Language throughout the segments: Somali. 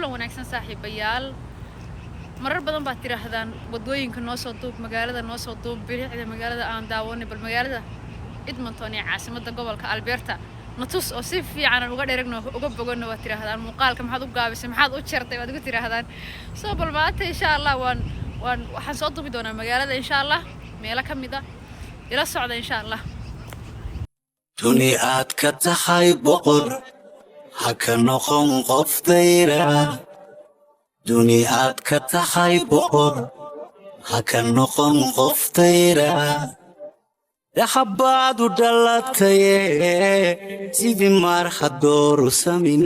كل وناكسن صاحب بيال مرر بدن بaa tirahdaan wadooyinka noo soo duub magaalada noo soo duub bilicda magaalada aan daawanay bal magaalada Edmonton ee caasimadda gobolka Alberta natus oo si fiican uga dheregno uga bogono waa tirahdaan muuqaalka maxaad u gaabisay maxaad u jartay waad ugu tirahdaan soo bal maanta insha Allah waxaan soo duubi doonaa magaalada insha Allah meelo kamid ah ila socda insha Allah tuni aad ka tahay boqor ha ka noqon qof dayra duni aad ka tahay boqor ha ka noqon qof dayra dhaxabaad u dhalatay sidii maar hadooru samin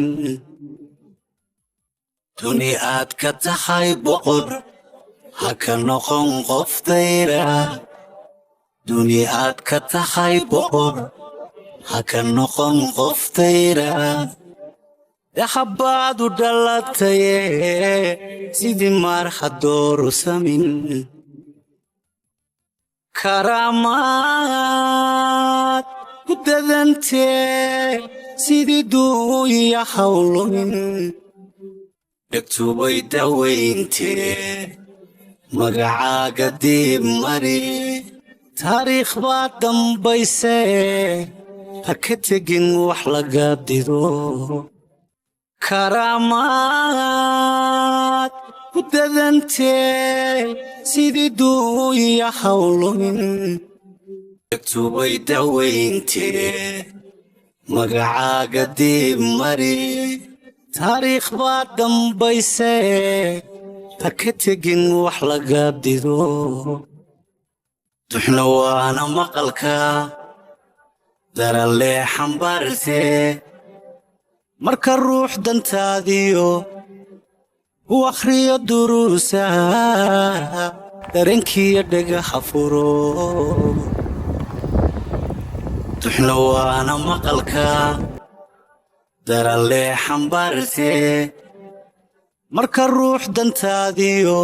duni aad ka tahay boqor ha ka noqon qof dayra duni aad ka tahay boqor ha ka noqon qof dayra dhaxabaad u dhalatay sidii maar hadooru samin karamaad ku dadantee sidii duuya hawlumin dhegtubay dawayntee magacaaga dib mari taariikh baad dambaysee ha ka tegin wax laga dido karamaad ku dadantee sidii duuya hawlumin dhegtubay dawayntee magacaaga dib mari taariikh baad dambaysee ha ka tegin wax laga dido duxna waana maqalka daralee xambaartee marka ruux dantaadiyo u akhriyo duruusaha dareenkiiyo dhagaha furo duxna waana maqalka daralee xambaartee marka ruux dantaadiyo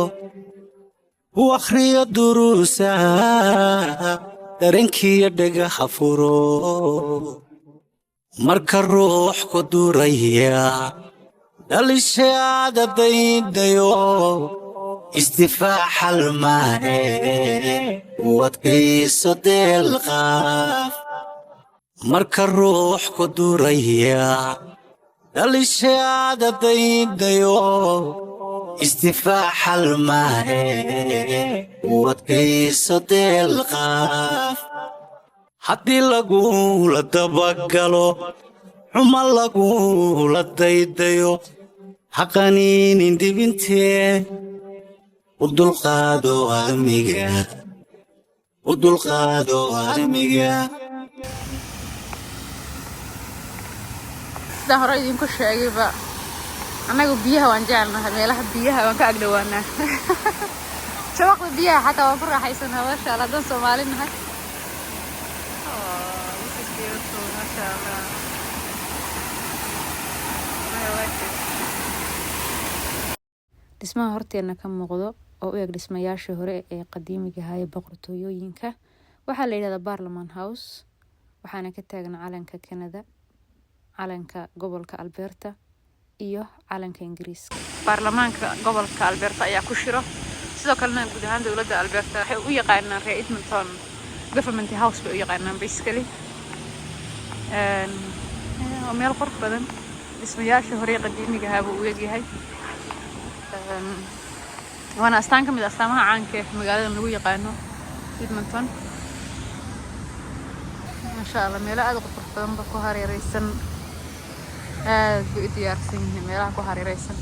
u akhriyo duruusaha dareenkiiyo dhagaha furo marka ruux ku duraya dhalishaada daydayo istifaaxa almaane wadkayso deelqaaf marka ruux ku duraya dhalishaada daydayo istifaaxa almaane wadkayso deelqaaf haddii lagula dabagalo xuma lagula daydayo haqaniinin dibintee u dulqaado armiga sida hore idinku sheegayba anagu biyaha waan jecelnahay meelaha biyaha waan ka agdhawaanaa shabaqda biyaha xataa waan ku raaxaysanaa masha Allah dan Soomaali nahay dhismaha horteena ka muuqdo oo u eg dhismayaashii hore ee qadiimiga ahaa ee boqortooyooyinka waxaa la yiraahdaa Parliament House waxaana ka taagan calanka Canada calanka gobolka Alberta iyo calanka Ingiriiska baarlamaanka gobolka Alberta ayaa ku shiro sidoo kalena guud ahaan dawladda Alberta waxay u yaqaanaan reer Edmonton government house bay u yaqaanaan basically meel qurux badan dhismayaashii hore ee qadiimiga ahaa buu u egyahay وانا استان كميد استامها عانك مقالة من لغو يقانو Edmonton ما شاء الله ميلا ادو قطر بدن بكو هاري ريسن بو اديارسين ميلا كو هاري ريسن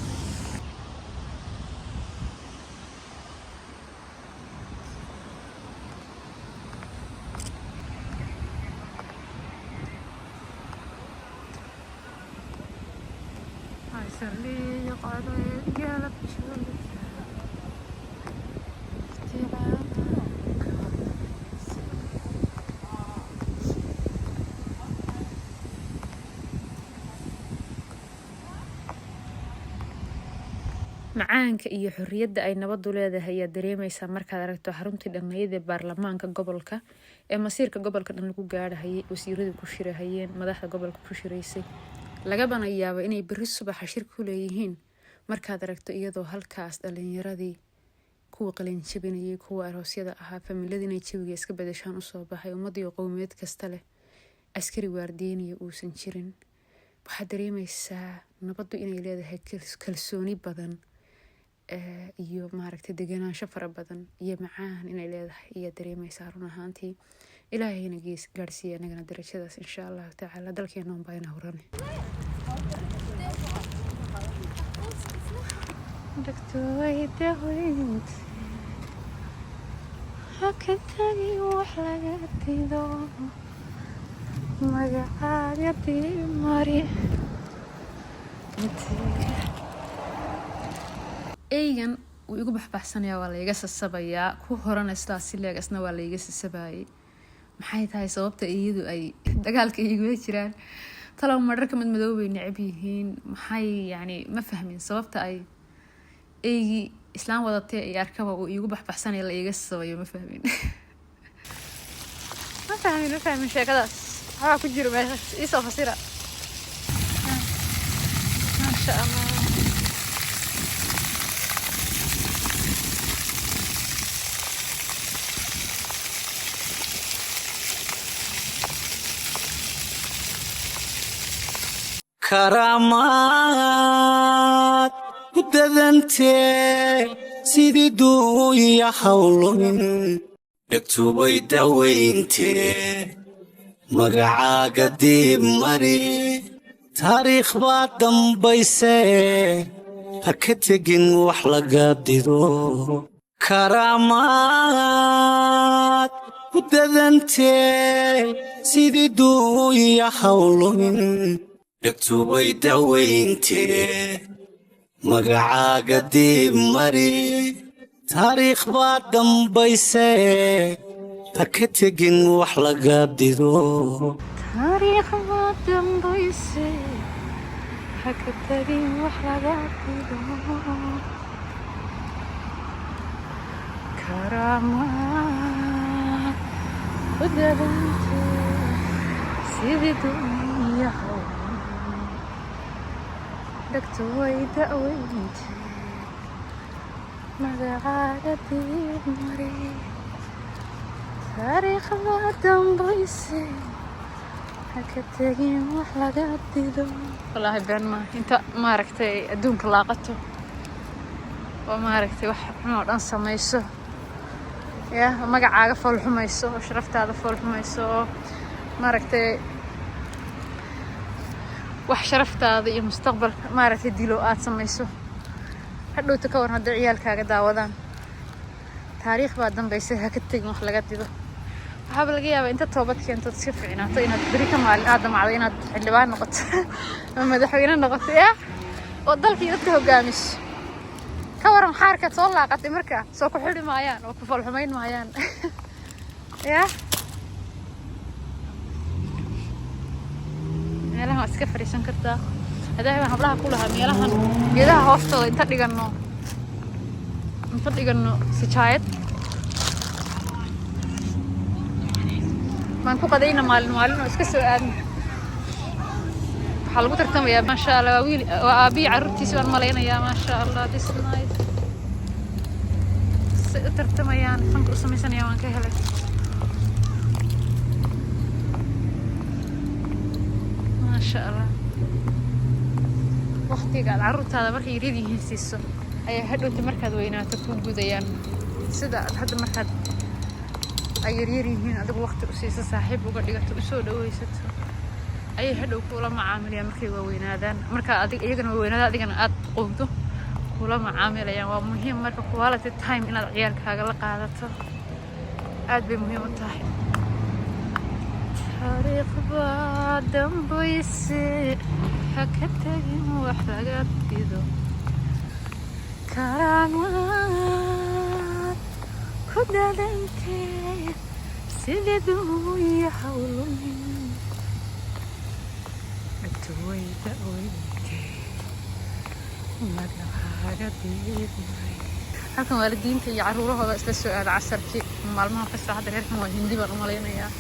هاي سرلي يقعدو يقالب شغل macaanka iyo xorriyadda ay nabadu leedahay ayaa dareemaysaa markaad aragto xaruntii dhammeeyay ee baarlamaanka gobolka ee masiirka gobolka dhan lagu gaarayay wasiiradu ku shirahayeen madaxda gobolka ku shiraysay laga banayaabo inay berri subax shir ku leeyihiin markaad aragto iyadoo halkaas dhalinyaradii kuwa qalin jabinayay kuwa aroosyada ahaa familiyada inay jawiga iska bedeshaan usoo baxay ummadii qowmiyad kasta leh askari waardiyeynaya uusan jirin waxaad dareemaysaa nabaddu inay leedahay kalsooni badan iyo maaragtay deganaansho fara badan iyo macaan inay leedahay iyo dareemaysaa run ahaantii ilaahayna gaarsiiya anagana darajadaas insha allahu tacaala dalkeena unbaa ina hurane hakatagi wax laga dido magacaaga dimari eygan wuu igu baxbaxsanayaa waa layga sasabayaa ku horana sidaas si leegasna waa layga sasabayay maxay tahay sababta iyadu ay dagaalka igula jiraan talow mararka madmadoobay necab yihiin maxay yani ma fahmin sababta ay eygii islaan wadatay ay arkaba uu igu baxbaxsanaya la iga sasabayo ma fahmin ma fahmin sheekadaas waxaa ku jiro meeshaas iisoo fasira maasha allah karaamaad ku dadantee sidii duuya hawlun dhegtubay dawayntee magacaaga dib mari taariikh baa dambaysee ha ka tegin wax laga dido karaamaad ku dadantee sidii duuya hawlun dhegtubay dawayntee magacaaga dib mari taariikh baa dambaysee ha ka tegin wax laga dido taariikh baa dambaysee ha ka tegin wax laga dido karaamaad ku dadantee sidii duuya dhegtubay dawayntee magacaaga dib mari taariikh baa dambaysee ha ka tegin wax laga dido wallaahi been maa inta maaragtay adduunka laaqato oo maaragtay wax xun oo dhan samayso ya magacaaga foolxumayso oo sharaftaada foolxumayso oo maaragtay wax sharaftaada iyo mustaqbalka maaragtay dilo aad samayso hadhowta ka waran hadday ciyaalkaaga daawadaan taariikh baa dambaysay ha ka tegin wax laga dido waxaaba laga yaabaa inta toobad keentood iska fiicnaato inaad beri ka maalin aad damacdo inaad xildhibaan noqoto ama madaxweyne noqoto oo dalkii dadka hogaamiso ka waran xaarkaad soo laaqatay markaa soo ku xidhi maayaan oo ku foolxumayn maayaan meelahan waad iska fadhiisan kartaa hadaa baan hablaha ku lahaa meelahan geedaha hoostooda inta dhigano sijaayad baan ku qadayna maalin oo iska soo aadna waxaa lagu tartamayaa maasha allah waa aabiyi carruurtiisi baan malaynayaa maasha allah this nice si u tartamayaan fanka u samaysanaya waan ka helay maasha allah waqtiga aad carruurtaada markay yaryar yihiin siiso ayaa hadhowta markaad weynaato ku gudayaan sida aad hadda markaad ay yaryar yihiin adigu waqti u siiso saaxiib uga dhigato usoo dhawaysato ayay hadhow kula macaamilayaan markay waaweynaadaan markaa iyagana waaweynaada adigana aad qowdo kula macaamilayaan waa muhiim marka quality time inaad ciyaalkaaga la qaadato aad bay muhiim u tahay taariikh baa dambaysee ha ka tegin wax laga dido karaamaad ku dadantee sidii duuya hawlun dhegtubay dawayntee magacaaga dib mari halkan waalidiinta iyo carruurahooda isla soo aada casarkii maalmaha fasaxa hadda reerkan waa hindi baan u malaynayaa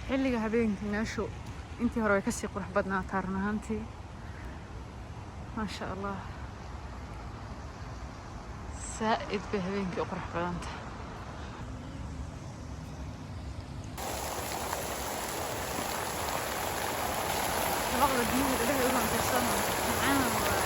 xilliga habeenkii meeshu intii hore way kasii qurux badnaataa run ahaantii maasha allah saa'id bay habeenkii u qurux badanta labada biyuhu dhagaha u rantirsan macaan waa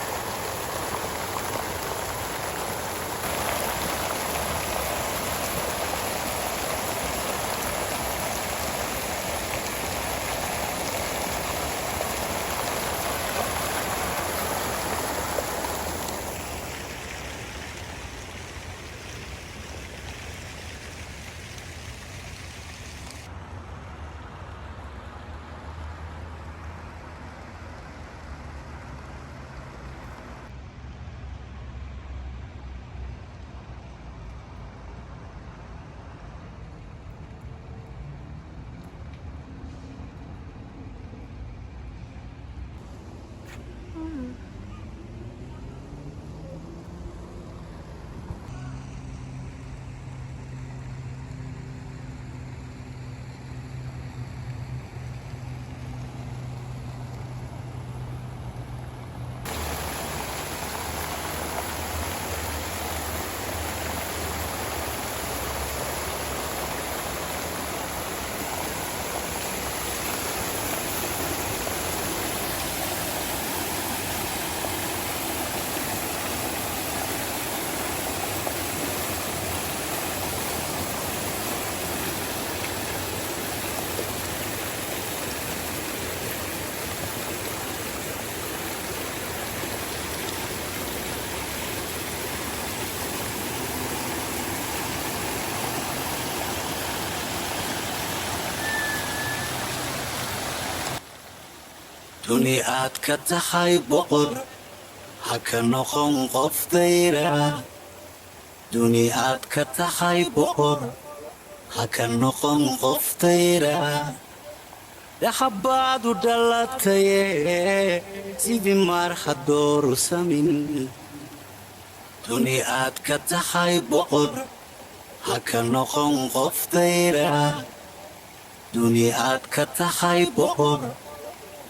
duni aad ka tahay boqor ha ka noqon qof dayra duni aad ka tahay boqor ha ka noqon qof dayra dhaxabaad u dhalataye sidii maar hadooru samin duni aad ka tahay boqor ha ka noqon qof dayra duni aad ka tahay boqor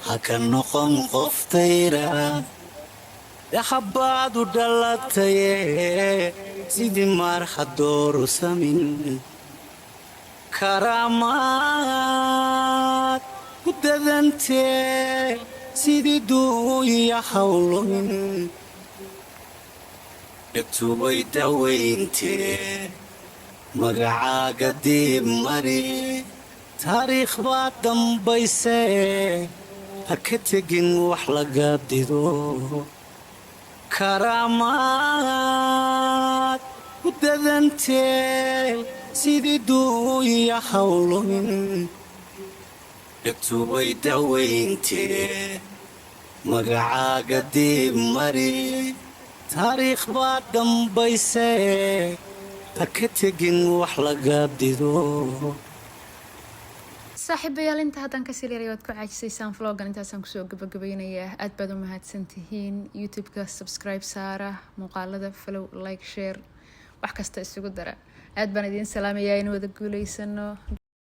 ha ka noqon qof dayra dhaxabaad u dhalataye sidii maar hadooru samin karaamaad ku dadantee sidii duuya hawlumin dhegtubay dawayntee magacaaga diib mari taariikh baa dambaysee ha ka tegin wax laga dido karaamaad ku dadantee sidii duuya hawlumin dhegtubay dawayntee magacaaga diib mari taariikh baa dambaysee ha ka tegin wax laga dido saaxiibayaal inta haddaan kasii leeray waad ku caajisaysaan vloggan intaasaan kusoo gabagabeynayaa aad baad u mahadsantihiin youtube-ka subscribe saara muuqaalada follow like share wax kasta isugu dara aad baan idiin salaamayaa in wada guulaysano